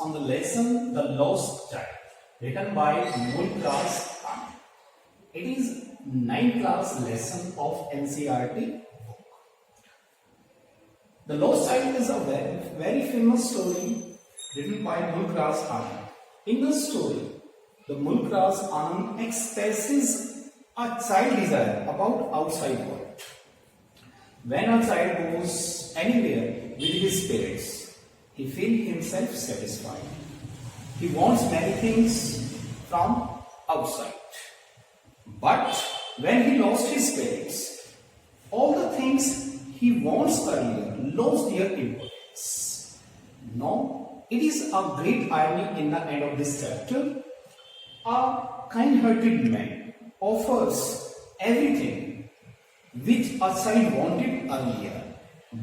on the lesson The Lost Child, written by Mulkraz Khan. It is 9th class lesson of NCERT book. The Lost Child is a very famous story written by Mulkraz Anand. In the story, the Mulkraz Anand expresses a child desire about outside world. When a child goes anywhere with his parents, he feels himself satisfied. He wants many things from outside. But when he lost his parents, all the things he wants earlier lost their importance. Now, it is a great irony in the end of this chapter. A kind-hearted man offers everything which a child wanted earlier,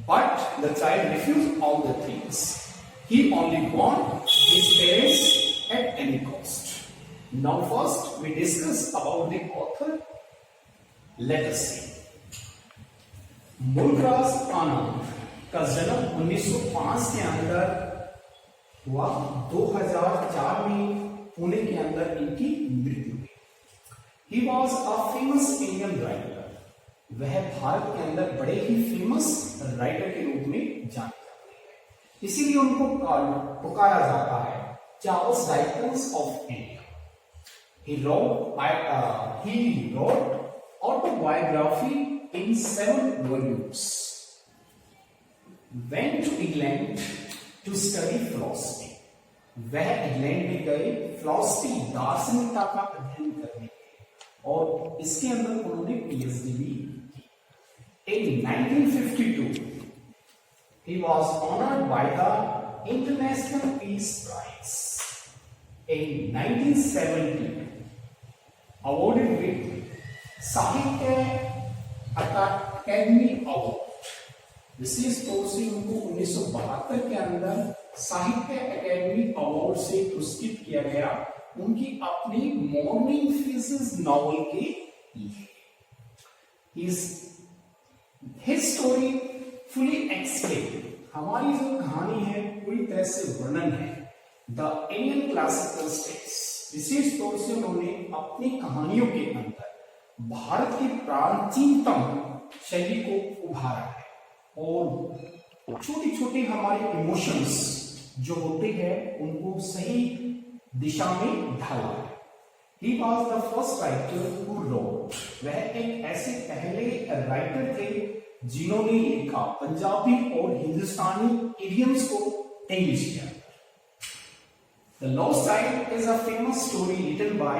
but the child refused all the things. He only wants his parents at any cost. Now first we discuss about the author. Let us see. Mulk Raj आनंद का जन्म 1905 के अंदर हुआ। 2004 में पुणे के अंदर इनकी मृत्यु हुई। He was a famous Indian writer. वह भारत के अंदर बड़े ही फेमस राइटर के रूप में जाने जाते हैं, इसीलिए उनको पुकारा जाता है Charles Dickens of India. He wrote autobiography in 7 volumes. Went to England to study philosophy. वह इंग्लैंड में गए फिलॉसफी दार्शनिकता का अध्ययन करने के, और इसके अंदर उन्होंने पीएचडी भी की। In 1952, he was honored by the International Peace Prize. In 1970, awarded with साहित्य अकादमी अवार्ड। विशेष तौर से उनको 1972 के अंदर साहित्य अकादमी अवार्ड से पुरस्कृत किया गया उनकी अपनी मॉर्निंग फेसेस नॉवल के लिए। His story fully explained, हमारी जो कहानी है पूरी तरह से वर्णन है द इंडियन क्लासिकल स्टेट्स। विशेष तौर से उन्होंने अपनी कहानियों के अंदर भारत की प्राचीनतम शैली को उभारा है, और छोटे छोटे हमारे इमोशंस जो होते हैं उनको सही दिशा में ढाला है। He was the first writer who wrote. वह एक ऐसे पहले राइटर थे जिन्होंने लिखा पंजाबी और हिंदुस्तानी इडियम्स को इंग्लिश किया। The Lost Child is a famous story written by,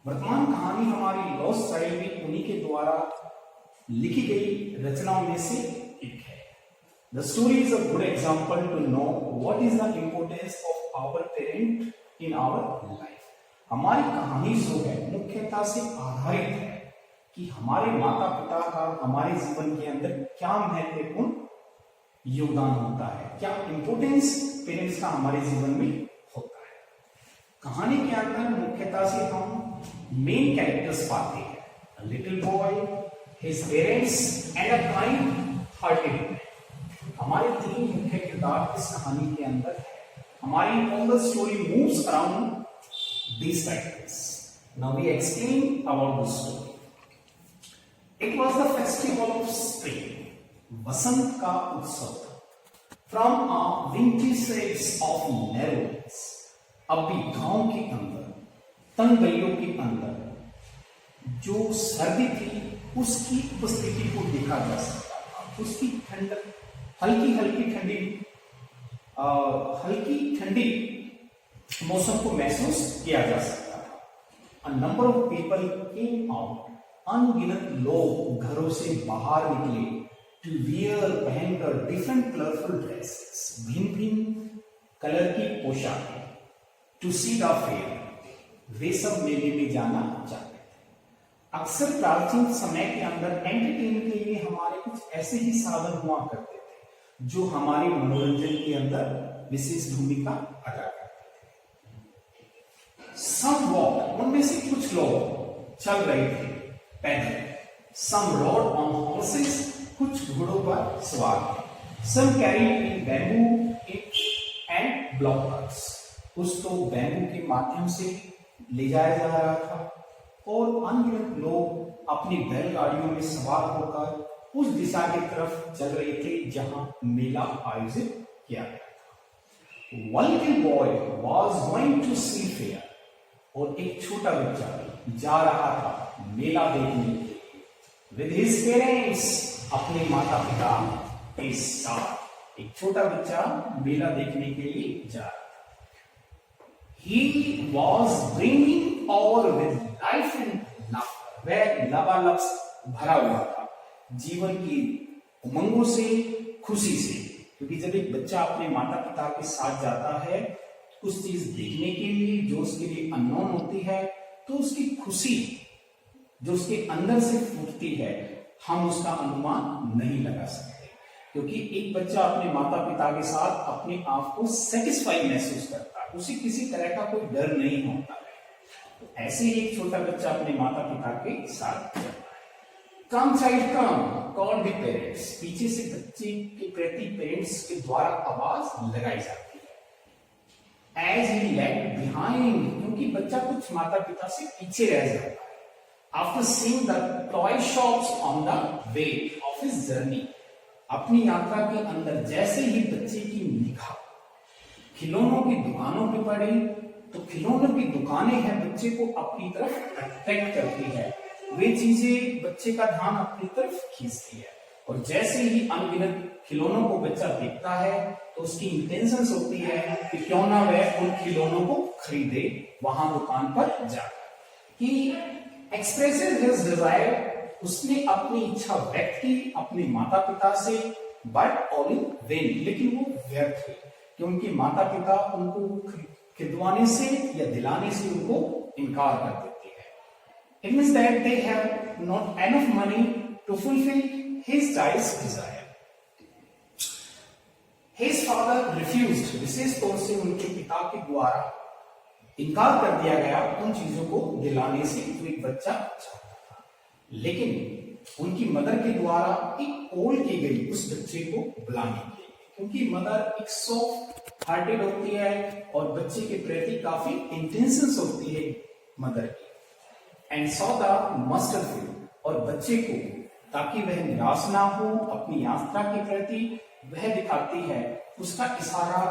वर्तमान कहानी हमारी लॉस्ट चाइल्ड भी उन्हीं के द्वारा लिखी गई रचनाओं में से एक है। The story is a good example to know what is the importance of our parent in our life. हमारी कहानी जो है मुख्यतः से आधारित है कि हमारे माता पिता का हमारे जीवन के अंदर क्या महत्वपूर्ण योगदान होता है, क्या इंपोर्टेंस पेरेंट्स का हमारे जीवन में होता है। कहानी के अंदर मुख्यतः से हम मेन कैरेक्टर्स पाते हैं, a little boy, his parents and a kind-hearted man। हमारे 3 मुख्य किरदार इस कहानी के अंदर है। हमारी all the story moves around these characters. Now we explain about the story. It was the festival of spring. वसंत का उत्सव। From a wintry shades of narrowness, अभी गांव के अंदर तंग गलियों के अंदर जो सर्दी थी उसकी उपस्थिति को देखा जा सकता था। उसकी ठंडक हल्की ठंडी मौसम को महसूस किया जा सकता था। A number of people came out. अनगिनत लोग घरों से बाहर निकले to wear, पहनकर different colorful dresses, भिन्न कलर की पोशाकें, to see the fair, वे सब मेले में जाना चाहते थे। अक्सर प्राचीन समय के अंदर एंटरटेनमेंट के लिए हमारे कुछ ऐसे ही साधन हुआ करते थे जो हमारे मनोरंजन के अंदर विशेष भूमिका अदा करते थे। Some walked, उनमें से कुछ लोग चल रहे थे पैदल। Some rode on horses, कुछ घोड़ों पर सवार थे। Some carried in bamboo and blockers. कुछ तो बैम्बू के माध्यम से ले जाया जा रहा था और अनगिनत लोग अपनी बैलगाड़ियों में सवार होकर उस दिशा की तरफ चल रहे थे जहां मेला आयोजित किया गया था। One little boy was going to see fair, और एक छोटा बच्चा जा रहा था मेला देखने के लिए with his parents, अपने माता पिता के साथ। एक छोटा बच्चा मेला देखने के लिए जा रहा था। He was brimming over with life and laughter, वह लबालब भरा हुआ था जीवन की उमंगों से, खुशी से, क्योंकि जब एक बच्चा अपने माता पिता के साथ जाता है कुछ चीज देखने के लिए जो उसके लिए अननोन होती है, तो उसकी खुशी जो उसके अंदर से फूटती है हम उसका अनुमान नहीं लगा सकते, क्योंकि एक बच्चा अपने माता पिता के साथ अपने आप को सेटिस्फाई महसूस करता है, उसे किसी तरह का कोई डर नहीं होता है। ऐसे ही एक छोटा बच्चा अपने माता पिता के साथ चलता है। Come child come, call the parents, पीछे से बच्चे के प्रति पेरेंट्स के द्वारा आवाज लगाई जाती है। एज ही लैग बिहाइंड, क्योंकि बच्चा कुछ माता पिता से पीछे रह जाता है। After seeing the toy shops on the way of his journey, अपनी यात्रा के अंदर जैसे ही बच्चे की निगाह खिलौनों की दुकानों पे पड़ी, तो खिलौनों की दुकानें हैं बच्चे को अपनी तरफ अट्रैक्ट करती है, वे चीजें बच्चे का ध्यान अपनी तरफ खींचती है। और जैसे ही अनगिनत खिलौनों को बच्चा देखता है तो उसकी इंटेंशंस होती है कि क्यों ना वह उन खिलौनों को खरीदे वहां दुकान पर जाकर। ही एक्सप्रेसेस हिज डिजायर, उसने अपनी इच्छा व्यक्त की अपने माता पिता से, बट ऑल इन वेन, लेकिन वो व्यर्थ हुई, क्योंकि माता पिता उनको खरीदवाने से या दिलाने से उनको इनकार कर देते हैं। It means that they have not enough money to fulfill his child's desire. His father refused, विशेष तौर से उनके पिता के द्वारा इनकार कर दिया गया उन चीजों को दिलाने से जो एक बच्चा चाहता था। लेकिन उनकी मदर के द्वारा एक कॉल की गई उस बच्चे को बुलाने के लिए, क्योंकि मदर एक सॉफ्ट हार्टेड होती है और बच्चे के प्रति काफी इंटेंशंस होती है मदर की। And saw the mustard field, और बच्चे को ताकि वह निराश ना हो अपनी यात्रा के प्रति, वह दिखाती है उसका इशारा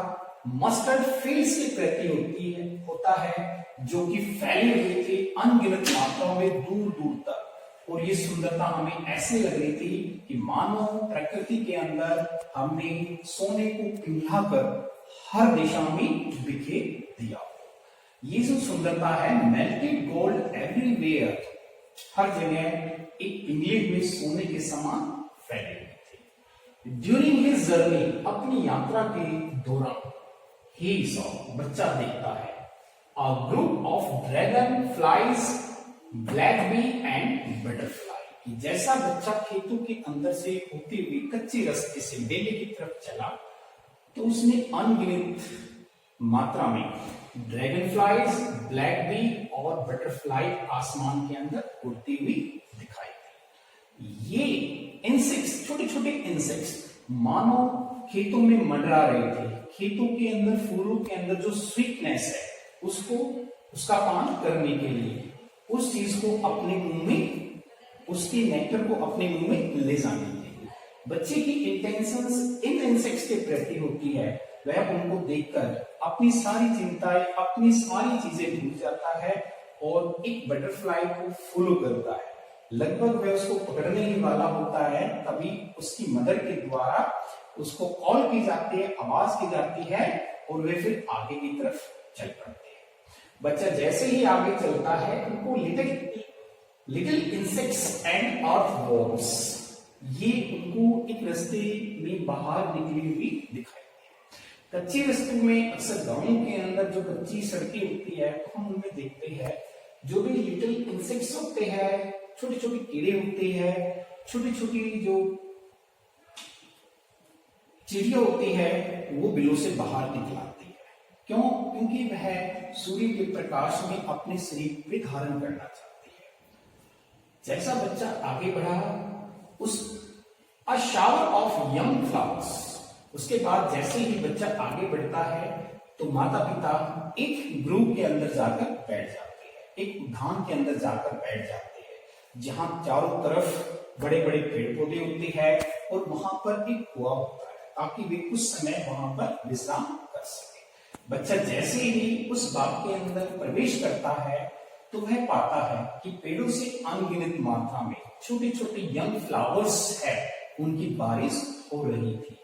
मस्टर्ड फील्ड्स के प्रति होता है जो कि फैली हुई थी अनगिनत मात्राओं में दूर दूर तक। और ये सुंदरता हमें ऐसे लग रही थी कि मानो प्रकृति के अंदर हमने सोने को पिघलाकर हर दिशा में बिखेर दिया। ये जो सुंदरता है, मेल्टेड गोल्ड एवरीवेयर, हर जगह एक पिघले हुए सोने के समान फैले हुए थे। ड्यूरिंग हिज जर्नी, अपनी यात्रा के दौरान, ही सॉ, बच्चा देखता है, a group of dragonflies, black bee and butterfly. जैसा बच्चा खेतों के अंदर से होते हुए कच्चे रास्ते से मेले की तरफ चला, तो उसने अनगिनत मात्रा में ड्रैगन फ्लाइज, ब्लैक बी और बटरफ्लाई आसमान के अंदर उड़ती हुई दिखाई दी। ये इंसेक्ट्स, छोटे छोटे इंसेक्ट्स मानो खेतों में मंडरा रहे थे, खेतों के अंदर फूलों के अंदर जो स्वीटनेस है उसको, उसका पान करने के लिए, उस चीज को अपने मुंह में, उसके नेक्टर को अपने मुंह में ले जाने के लिए बच्चे की इंटेंशंस इन इंसेक्ट्स के प्रति होती है। वह उनको देखकर अपनी सारी चिंताएं, अपनी सारी चीजें भूल जाता है और एक बटरफ्लाई को फॉलो करता है। लगभग वह उसको पकड़ने ही वाला होता है, तभी उसकी मदर के द्वारा उसको कॉल की जाती है, आवाज की जाती है और वे फिर आगे की तरफ चल पड़ते हैं। बच्चा जैसे ही आगे चलता है, उनको लिटिल इंसेक्ट्स एंड अर्थवॉर्म्स, ये उनको एक रास्ते में बाहर निकली हुई दिखाई देती है। कच्चे रास्तों में अक्सर गांवों के अंदर जो कच्ची सड़कें होती है, तो हम उनमें देखते हैं जो भी लिटिल इंसेक्ट्स होते हैं, छोटे छोटे कीड़े होते हैं, छोटी छोटी जो चिड़िया होती है, वो बिलों से बाहर निकल आती है। क्यों? क्योंकि वह सूर्य के प्रकाश में अपने शरीर में धारण करना चाहती है। जैसा बच्चा आगे बढ़ा, उस a shower of young flowers, उसके बाद जैसे ही बच्चा आगे बढ़ता है तो माता पिता एक ग्रुप के अंदर जाकर बैठ जाते हैं, एक उद्यान के अंदर जाकर बैठ जाते हैं जहां चारों तरफ बड़े बड़े पेड़ पौधे होते हैं और वहां पर एक कुआं होता है ताकि वे कुछ समय वहां पर विश्राम कर सके। बच्चा जैसे ही उस बाग के अंदर प्रवेश करता है तो वह पाता है कि पेड़ों से अनगिनत मात्रा में छोटे छोटे यंग फ्लावर्स है, उनकी बारिश हो रही थी।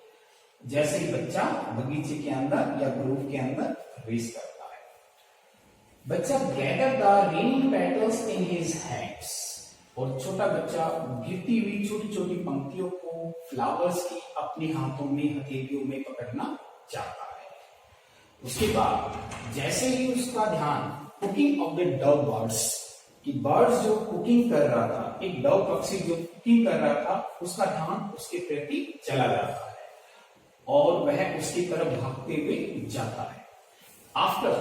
जैसे ही बच्चा बगीचे के अंदर या ग्रुप के अंदर प्रवेश करता है, बच्चा gather the raining petals in his hands, और छोटा बच्चा गिरती हुई छोटी छोटी पंक्तियों को फ्लावर्स की अपने हाथों में हथेलियों में पकड़ना चाहता है। उसके बाद जैसे ही उसका ध्यान cooking of the Dove birds, कि बर्ड्स जो कुकिंग कर रहा था, एक डव पक्षी जो कुकिंग कर रहा था, उसका ध्यान उसके प्रति चला जाता है और वह उसकी तरफ भागते हुए जाता है। After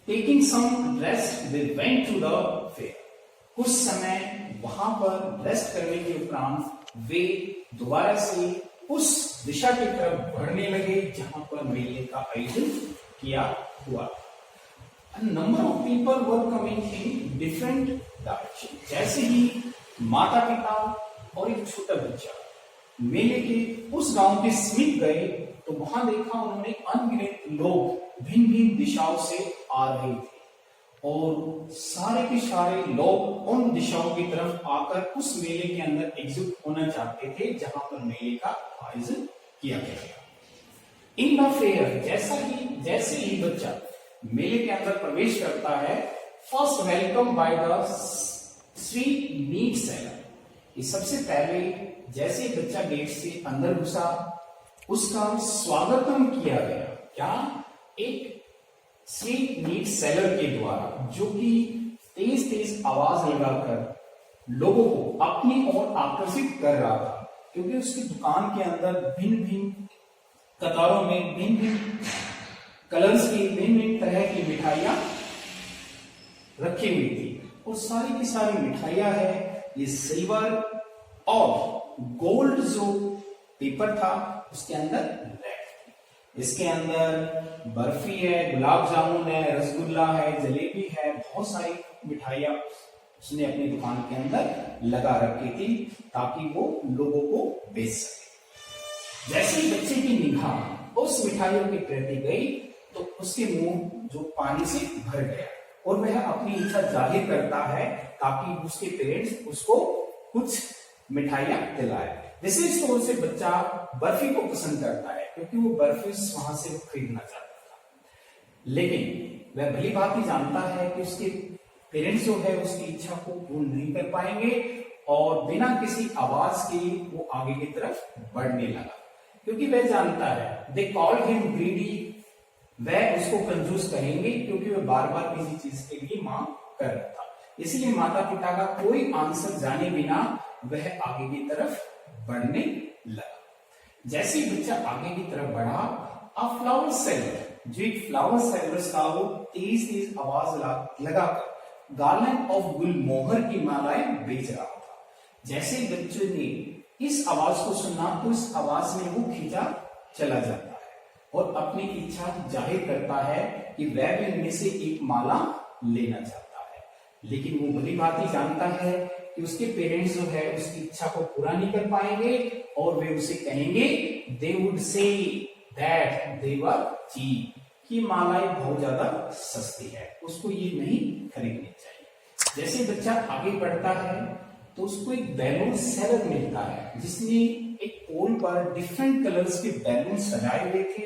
taking some rest they went to the fair, कुछ समय वहां पर रेस्ट करने के उपरांत वे दोबारा से उस दिशा की तरफ बढ़ने लगे जहां पर मेले का आयोजन किया हुआ। A number of people were coming in different direction. जैसे ही माता पिता और एक छोटा बच्चा मेले के उस गांव के समीप गए तो वहां देखा उन्होंने अनगिनत लोग भिन्न भिन्न दिशाओं से आ रहे थे और सारे के सारे लोग उन दिशाओं की तरफ आकर उस मेले के अंदर एग्जिट होना चाहते थे जहां पर मेले का आयोजन किया गया। इन द फेयर, जैसे ही बच्चा मेले के अंदर प्रवेश करता है, first welcome by the sweetmeat seller, ये सबसे पहले जैसे ही बच्चा गेट से अंदर घुसा उसका स्वागतम किया गया। क्या? एक स्वीट मीट सेलर के द्वारा, जो कि तेज तेज आवाज लगाकर लोगों को अपनी ओर आकर्षित कर रहा था, क्योंकि उसकी दुकान के अंदर भिन्न भिन्न कतारों में भिन्न भिन्न कलर्स की भिन्न भिन्न तरह की मिठाइयां रखी हुई थी और सारी की सारी मिठाइयां है ये सिल्वर और गोल्ड जो पेपर था उसके अंदर रैप। इसके अंदर बर्फी है, गुलाब जामुन है, रसगुल्ला है, जलेबी है, बहुत सारी मिठाइयां उसने अपनी दुकान के अंदर लगा रखी थी ताकि वो लोगों को बेच सके। जैसे ही बच्चे की निगाह उस मिठाइयों के प्रति गई तो उसके मुंह जो पानी से भर गया और वह अपनी इच्छा जाहिर करता है ताकि उसके पेरेंट्स उसको कुछ मिठाइयां दिलाए। विशेष तौर से बच्चा बर्फी को पसंद करता है क्योंकि वो बर्फी वहां से खरीदना चाहता था, लेकिन वह भली भांति जानता है कि उसके पेरेंट्स जो है उसकी इच्छा को पूर्ण नहीं कर पाएंगे और बिना किसी आवाज के वो आगे की तरफ बढ़ने लगा, क्योंकि वह जानता है दे कॉल्ड हिम ग्रीडी, वह उसको कंजूस कहेंगे क्योंकि वह बार बार किसी चीज के लिए मांग कर रहा था। इसलिए माता पिता का कोई आंसर जाने बिना वह आगे की तरफ बढ़ने लगा। जैसे ही बच्चा आगे की तरफ बढ़ा, अ फ्लावर सेलर, जो एक फ्लावर सेलर था, वो तेज तेज आवाज लगाकर गार्लैंड ऑफ गुलमोहर की मालाएं बेच रहा था। जैसे ही बच्चे ने इस आवाज को सुना तो इस आवाज में वो खींचा चला जाता है और अपनी इच्छा जाहिर करता है कि वह भी उनमें से एक माला लेना चाहता है, लेकिन वो भली भांति जानता है कि उसके पेरेंट्स जो है उसकी इच्छा को पूरा नहीं कर पाएंगे और वे उसे कहेंगे they would say that they were cheap, कि मालाएं बहुत ज्यादा सस्ती है, उसको ये नहीं खरीदनी चाहिए। जैसे बच्चा आगे बढ़ता है तो उसको एक बैलून सेलर मिलता है जिसने एक पोल पर डिफरेंट कलर्स के बैलून सजाए हुए थे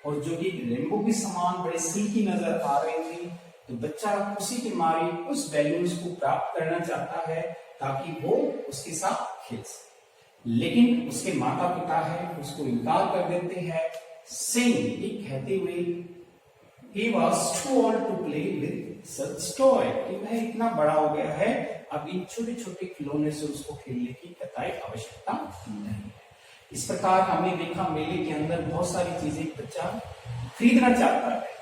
और जो कि रेनबो के समान बड़े सिल्की नजर आ रहे थे। तो बच्चा खुशी के मारे उस बैलून्स को प्राप्त करना चाहता है ताकि वो उसके साथ खेल सके, लेकिन उसके माता पिता है उसको इनकार कर देते हैं, सेइंग, ये कहते हुए he was too old to play with such toy, कि वह इतना बड़ा हो गया है अब इन छोटे छोटे खिलौने से उसको खेलने की कतई आवश्यकता नहीं है। इस प्रकार हमने देखा मेले के अंदर बहुत सारी चीजें बच्चा खरीदना चाहता है,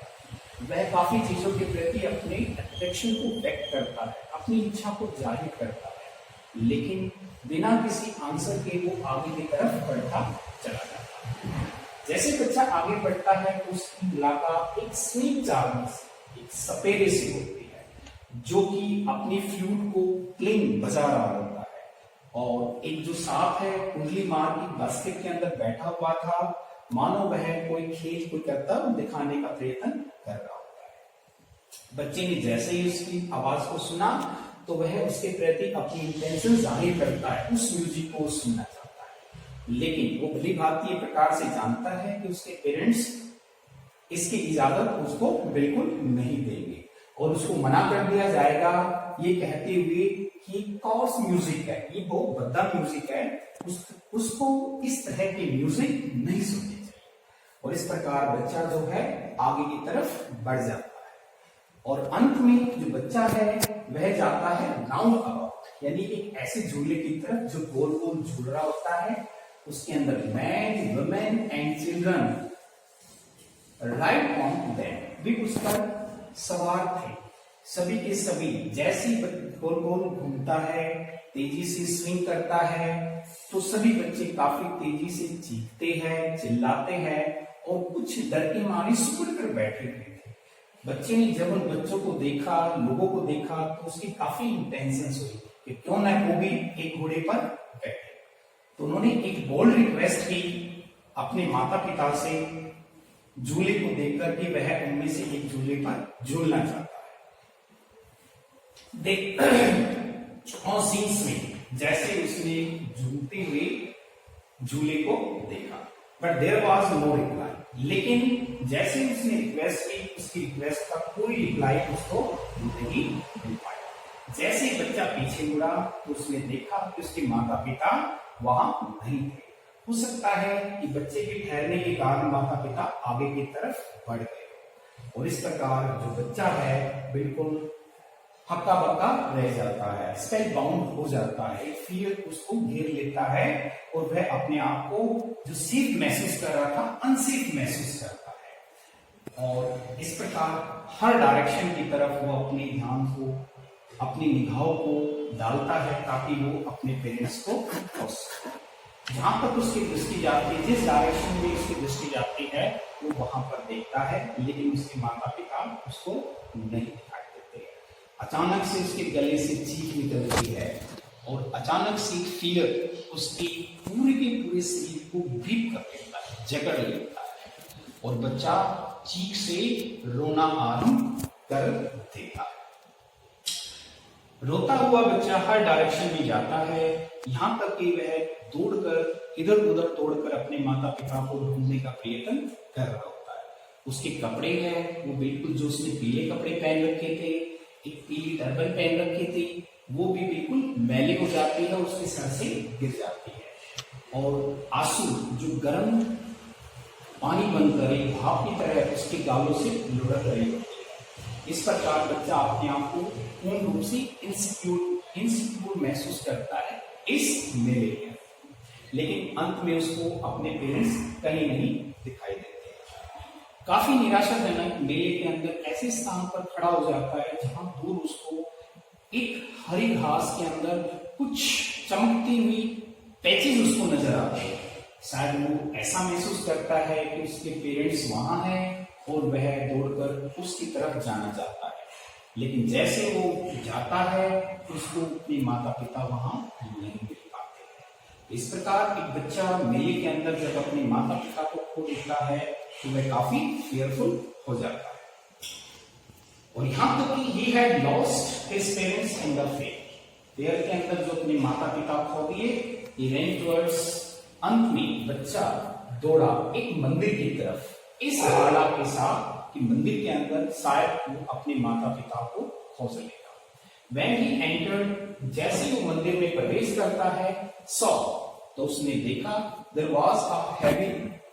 वह काफी चीजों के प्रति अपने अट्रैक्शन को व्यक्त करता है, अपनी इच्छा को जाहिर करता है, लेकिन बिना किसी आंसर के वो आगे की तरफ बढ़ता चला जाता है। जैसे बच्चा आगे बढ़ता है तो उसकी मुलाकात एक स्नेक चार्मर से, एक सपेरे से होती है, जो कि अपनी फ्लूट को क्लिंग बजा रहा होता है। और एक जो सांप है कुंडली मार की बास्केट के अंदर बैठा हुआ था, मानो वह कोई खेल कोई करतब दिखाने का प्रयत्न कर रहा होता है। बच्चे ने जैसे ही उसकी आवाज को सुना तो वह उसके प्रति अपनी इंटेंशन जाहिर करता है, उस म्यूजिक को सुनना चाहता है। लेकिन वो भली भांति ये प्रकार से जानता है कि उसके पेरेंट्स इसकी इजाजत उसको बिल्कुल नहीं देंगे और उसको मना कर दिया जाएगा, ये कहते हुए कि कॉर्स म्यूजिक है, ये बहुत भद्दा म्यूजिक है, उसको इस तरह के म्यूजिक नहीं सुनने चाहिए। और इस प्रकार बच्चा जो है आगे की तरफ बढ़ जाता है और अंत में जो बच्चा है वह जाता है राउंड अबाउट, यानी एक ऐसे झूले की तरफ जो गोल गोल झूल रहा होता है, उसके अंदर man women and children right on them, भी उस पर सवार थे, सभी के सभी। जैसे गोल गोल घूमता है, तेजी से स्विंग करता है, तो सभी बच्चे काफी तेजी से चीखते हैं, चिल्लाते हैं और कुछ डर के मारे सिकुड़ कर बैठे हुए थे। बच्चे ने जब उन बच्चों को देखा, लोगों को देखा, तो उसकी काफी इंटेंशन हुई कि क्यों ना वो भी एक घोड़े पर बैठे। तो उन्होंने एक बोल्ड रिक्वेस्ट की अपने माता पिता से, झूले को देखकर कि वह उनमें से एक झूले पर झूलना चाहता है। देख जैसे उसने झूलते हुए झूले को देखा, but there was no reply. लेकिन जैसे उसने रिक्वेस्ट की, उसकी रिक्वेस्ट का कोई रिप्लाई उसको नहीं मिल पाया। जैसे बच्चा पीछे मुड़ा तो उसने देखा कि उसके माता पिता वहां नहीं थे। हो सकता है कि बच्चे के ठहरने के कारण माता पिता आगे की तरफ बढ़ गए और इस प्रकार जो बच्चा है बिल्कुल हक्का बक्का रह जाता है, स्पेल बाउंड हो जाता है, फियर उसको घेर लेता है और वह अपने आप को जो सेफ महसूस कर रहा था अनसेफ महसूस करता है। और इस प्रकार हर डायरेक्शन की तरफ वो अपने ध्यान को, अपनी निगाहों को डालता है ताकि वो अपने पेरेंट्स को खोज सके। जहां तक उसकी दृष्टि जाती है, जिस डायरेक्शन में उसकी दृष्टि जाती है वो वहां पर देखता है, लेकिन उसके माता पिता उसको नहीं दिखाई देते। अचानक से उसके गले से चीख निकलती है और अचानक से फियर उसके पूरे के पूरे शरीर को ग्रिप कर लेता है, जकड़ लेता है और बच्चा चीख से रोना आरंभ कर देता है। रोता हुआ बच्चा हर डायरेक्शन में जाता है, यहां तक कि वह दौड़कर इधर उधर दौड़कर अपने माता पिता को ढूंढने का प्रयत्न कर रहा होता है। उसके कपड़े हैं वो बिल्कुल, जो उसने पीले कपड़े पहन रखे थे, एक पीली टर्बन पहन रखी थी, वो भी बिल्कुल मैले हो जाती है, उसके सर से गिर जाती है और आंसू जो गर्म पानी बनकर एक भाप की तरह उसके गालों से लुढ़क रही होती है। इस प्रकार बच्चा अपने आप को पूर्ण रूप से इनसिक्योर महसूस करता है इस मेले में, लेकिन अंत में उसको अपने पेरेंट्स कहीं नहीं दिखाई देते। काफी निराशाजनक मेले के अंदर ऐसे स्थान पर खड़ा हो जाता है जहां दूर उसको एक हरी घास के अंदर कुछ चमकती हुई पैचेज उसको नजर आते हैं। शायद वो ऐसा महसूस करता है कि उसके पेरेंट्स वहां हैं और वह दौड़कर उसकी तरफ जाना चाहता है, लेकिन जैसे वो जाता है उसको अपने माता पिता वहां नहीं मिल पाते। इस प्रकार एक बच्चा मेले के अंदर जब अपने माता पिता को खो देता है तो वह काफी फियरफुल हो जाता है और यहां तक कि he had lost his parents in the fair के अंदर जो अपने माता पिता खो दिए, ही ran towards, अंत में बच्चा दौड़ा एक मंदिर की तरफ, इस धारणा के साथ कि मंदिर के अंदर शायद वो अपने माता पिता को खोज लेगा। When he entered, जैसे वो मंदिर में प्रवेश करता है, saw, तो उसने देखा there was a heavy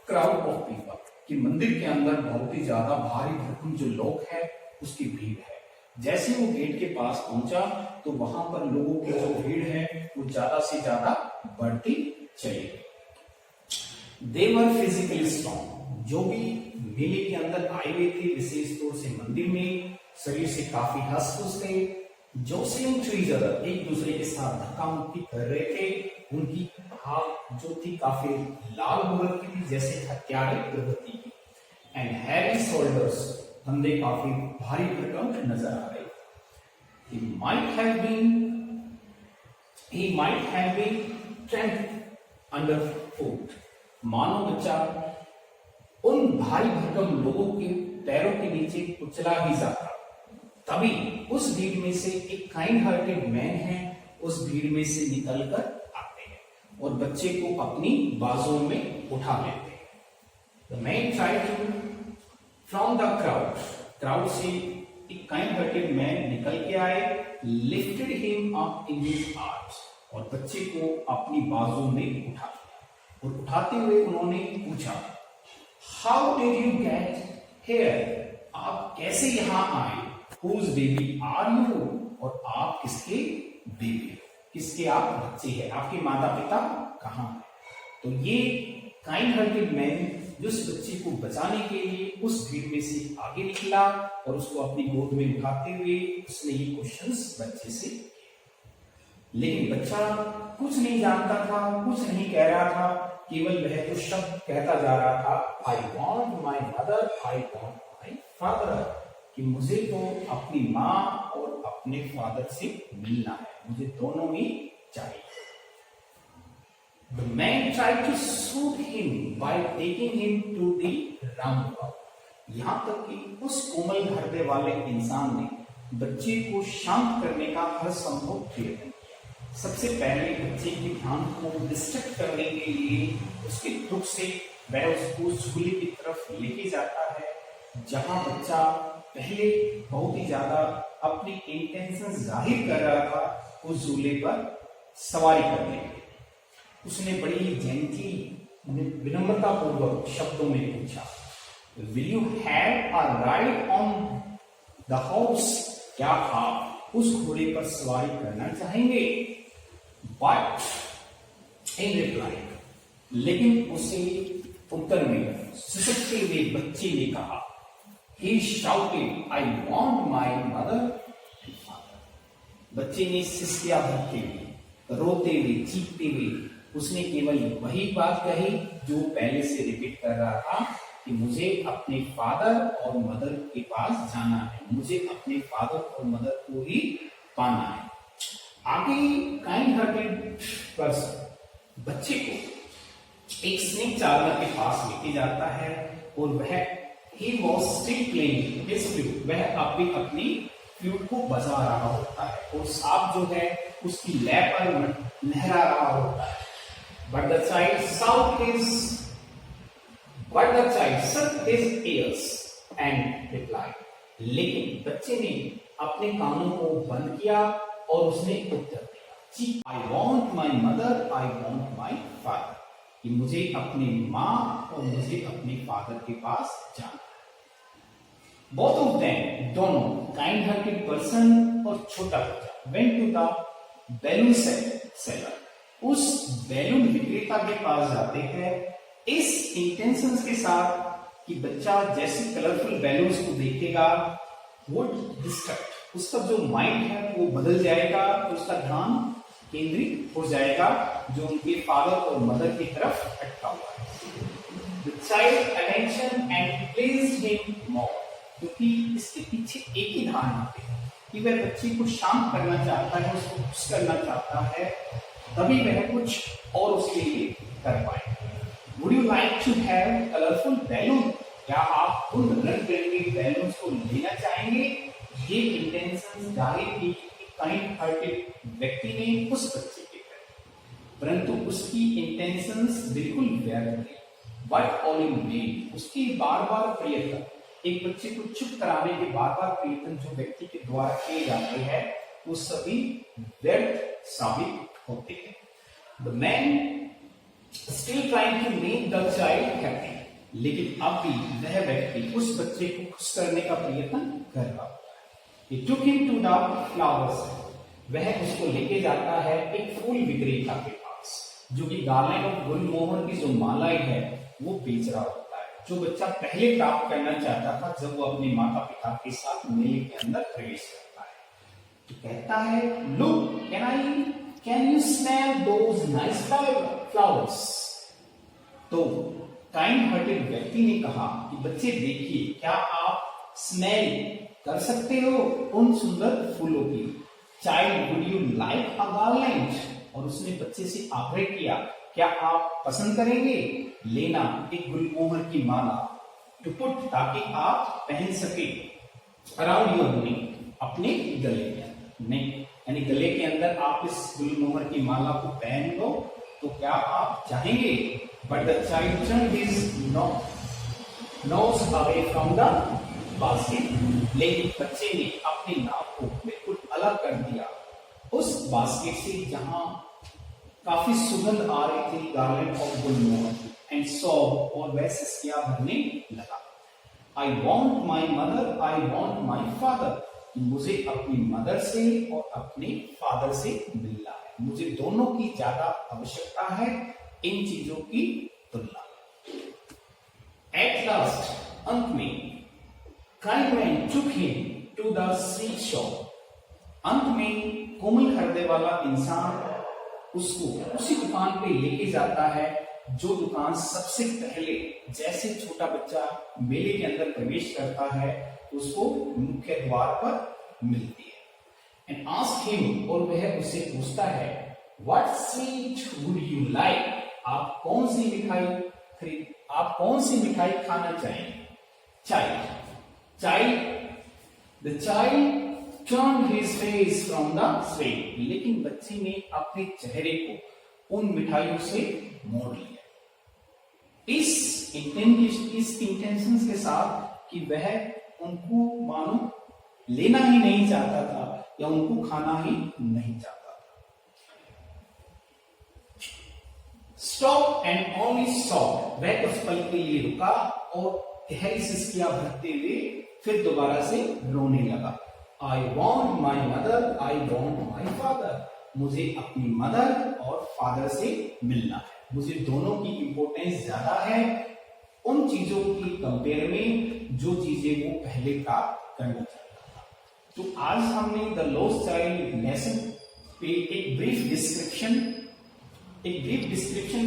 crowd of people, कि मंदिर के अंदर बहुत ही ज्यादा भारी भरकम जो लोग हैं उसकी भीड़ है। जैसे वो गेट के पास पहुंचा तो वहां पर लोगों की जो भीड़ है वो ज्यादा से ज्यादा बढ़ती चली गई। They were physically strong, जो भी मेले के अंदर आए हुए थे, विशेष तौर से मंदिर में, शरीर से काफी हष्ट थे, जोसलिंग टू ईच अदर, एक दूसरे के साथ धक्का मुक्की कर रहे थे। उनकी आंख जो थी काफी लाल हो रखी थी, जैसे हत्यारे प्रवृत्ति की। एंड हैवी शोल्डर्स, कंधे काफी भारी भरकम नजर आ रहे। He might have been tramped underfoot. मानो बच्चा उन भारी भरकम लोगों के पैरों के नीचे कुचला ही जाता। तभी उस भीड़ में से एक काइंड हार्टेड मैन है, उस भीड़ में से निकलकर आते हैं और बच्चे को अपनी बाजुओं में उठा लेते हैं। The man tried to from the crowd से एक काइंड हार्टेड मैन निकल के आए, lifted him up in his arms, और बच्चे को अपनी बाजू में उठा लिया। और उठाते हुए उन्होंने पूछा, how did you get here, आप कैसे यहां आए? Whose baby are you, और आप किसके बेबी हो, किसके आप बच्चे हैं, आपके माता पिता कहां हैं? तो ये काइंड हार्टेड मैन जो उस बच्चे को बचाने के लिए उस भीड़ में से आगे निकला और उसको अपनी गोद में उठाते हुए उसने ये क्वेश्चंस बच्चे से किए। लेकिन बच्चा कुछ नहीं जानता था, कुछ नहीं कह रहा था, केवल वह तो शब्द कहता जा रहा था, I want my mother, I want my father, कि मुझे तो अपनी माँ और अपने फादर से मिलना है, मुझे दोनों ही चाहिए। The man tried to soothe him by taking him to the roundabout. यहाँ तक कि उस कोमल हृदय वाले इंसान ने बच्चे को शांत करने का हर संभव प्रयत्न किया। सबसे पहले बच्चे के ध्यान को डिस्ट्रैक्ट करने के लिए उसके दुख से वह उसको झूले की तरफ लेके जाता है, जहां बच्चा पहले बहुत ही ज्यादा अपनी इंटेंशन जाहिर कर रहा था उस झूले पर सवारी करने के। उसने बड़ी ही जेंटली विनम्रता पूर्वक शब्दों में पूछा, will you have a ride on the horse, क्या आप उस घोड़े पर सवारी करना चाहेंगे? बट इन रिप्लाई, लेकिन उसे उत्तर में सिसकते हुए बच्चे ने कहा, he shouted, I want my mother and father. बच्चे ने सिसकिया भरते हुए, रोते हुए, चीखते हुए उसने केवल वही बात कही जो पहले से रिपीट कर रहा था, कि मुझे अपने फादर और मदर के पास जाना है, मुझे अपने फादर और मदर को ही पाना है। आगे काइंड हार्टेड पर्सन बच्चे को एक स्नेक चार्मर के पास लेके जाता है और वह He was still playing his flute. वह अभी अपनी फ्लूट को बजा रहा होता है और सांप जो है उसकी लैप पर लहरा रहा होता है। But the child shut his ears and replied. लेकिन बच्चे ने अपने कानों को बंद किया और उसने उत्तर दिया, I want my mother, I want my father. कि मुझे अपनी माँ और मुझे अपने फादर के पास जाना। Both of them, दोनों काइंड हार्टेड पर्सन और छोटा बच्चा went to the balloon seller. उस बैलून विक्रेता के पास जाते हैं इस इंटेंशन के साथ कि बच्चा जैसे कलरफुल बैलून्स को देखेगा वो डिस्ट्रैक्ट, उसका जो माइंड है वो बदल जाएगा, उसका ध्यान केंद्रित हो जाएगा जो उनके फादर और मदर की तरफ अटका हुआ है। The child attention and pleased him more. क्योंकि इसके पीछे एक ही धारणा है कि वह बच्चे को शांत करना चाहता है, उसको खुश करना चाहता है, तभी वह कुछ और उसके लिए कर पाए। Would you like to have colorful balloon? क्या आप उन रंग बिरंगे बैलून्स को लेना चाहेंगे? ये इंटेंशन जाहिर की काइंड हार्टेड व्यक्ति ने उस बच्चे के प्रति, परंतु उसकी इंटेंशंस बिल्कुल व्यर्थ थी। बट ऑल इन वेन, उसके बार बार प्रयत्न, एक बच्चे को चुप कराने के बार बार प्रयत्न जो व्यक्ति के द्वारा किए जाते हैं वो सभी व्यर्थ साबित होते हैं। The man still trying to make the child happy. लेकिन अब भी वह व्यक्ति उस बच्चे को खुश करने का प्रयत्न कर रहा है। He took him to the flowers. वह उसको लेके जाता है एक फूल विक्रेता के पास जो कि गार्लैंड ऑफ गुलमोहर की जो मालाएं है वो बेच रहा होता है, जो बच्चा पहले प्राप्त करना चाहता था जब वो अपने माता पिता के साथ मेले के अंदर प्रवेश करता है। तो कहता है look can you smell those nice flowers. तो काइंड हार्टेड व्यक्ति ने कहा कि बच्चे देखिए, क्या आप स्मेल कर सकते हो उन सुंदर फूलों की। Child would you like a garland, और उसने बच्चे से आग्रह किया, क्या आप पसंद करेंगे लेना एक गुलमोहर की माला, टू पुट, ताकि आप पहन सके अराउंड योर नेक, अपने गले के अंदर। नेक यानी गले के अंदर आप इस गुलमोहर की माला को पहन लो, तो क्या आप चाहेंगे। But the child turned his nose away from the basket, लेकिन बच्चे ने अपनी नाक को बिल्कुल अलग कर दिया उस बास्केट से जहां काफी सुगंध आ रही थी garland of Gulmohar, and sob, और वह सिसकियां भरने लगा। I want my mother, I want my father, मुझे अपनी मदर से और अपने फादर से मिलना है, मुझे दोनों की ज्यादा आवश्यकता है इन चीजों की तुलना में। एट लास्ट, अंत में, kind man took him to the sweet shop, अंत में कोमल हृदय वाला इंसान उसको उसी दुकान पे लेके जाता है जो दुकान सबसे पहले, जैसे छोटा बच्चा मेले के अंदर प्रवेश करता है उसको मुख्य द्वार पर मिलती है। एंड आस्क हिम, और वह उसे पूछता है, what sweet would you like, आप कौन सी मिठाई खाना चाहेंगे। The child turned his face from the sweet, लेकिन बच्चे ने अपने चेहरे को उन मिठाइयों से मोड़ लिया इस इंटेंशन के साथ कि वह उनको मानो लेना ही नहीं चाहता था या उनको खाना ही नहीं चाहता था। स्टॉप एंड ओनली स्टॉप, वह कुछ पल के लिए रुका और गहरी सिसकियां भरते हुए फिर दोबारा से रोने लगा। I want my mother, I want my father, मुझे अपनी मदर और फादर से मिलना है, मुझे दोनों की इंपॉर्टेंस ज्यादा है उन चीजों की कंपेयर में जो चीजें वो पहले प्राप्त करना चाहता था। तो आज हमने द लॉस्ट चाइल्ड लेसन पे एक ब्रीफ डिस्क्रिप्शन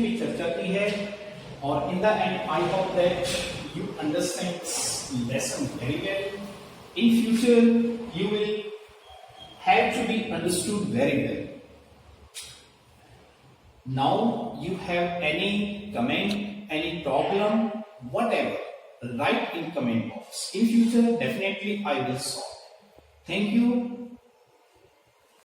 पे चर्चा की है, और in the and I hope that you understand lesson very well. In future, you will have to be understood very well. Now you have any comment, any problem, whatever, write in comment box. In future, definitely I will solve. Thank you.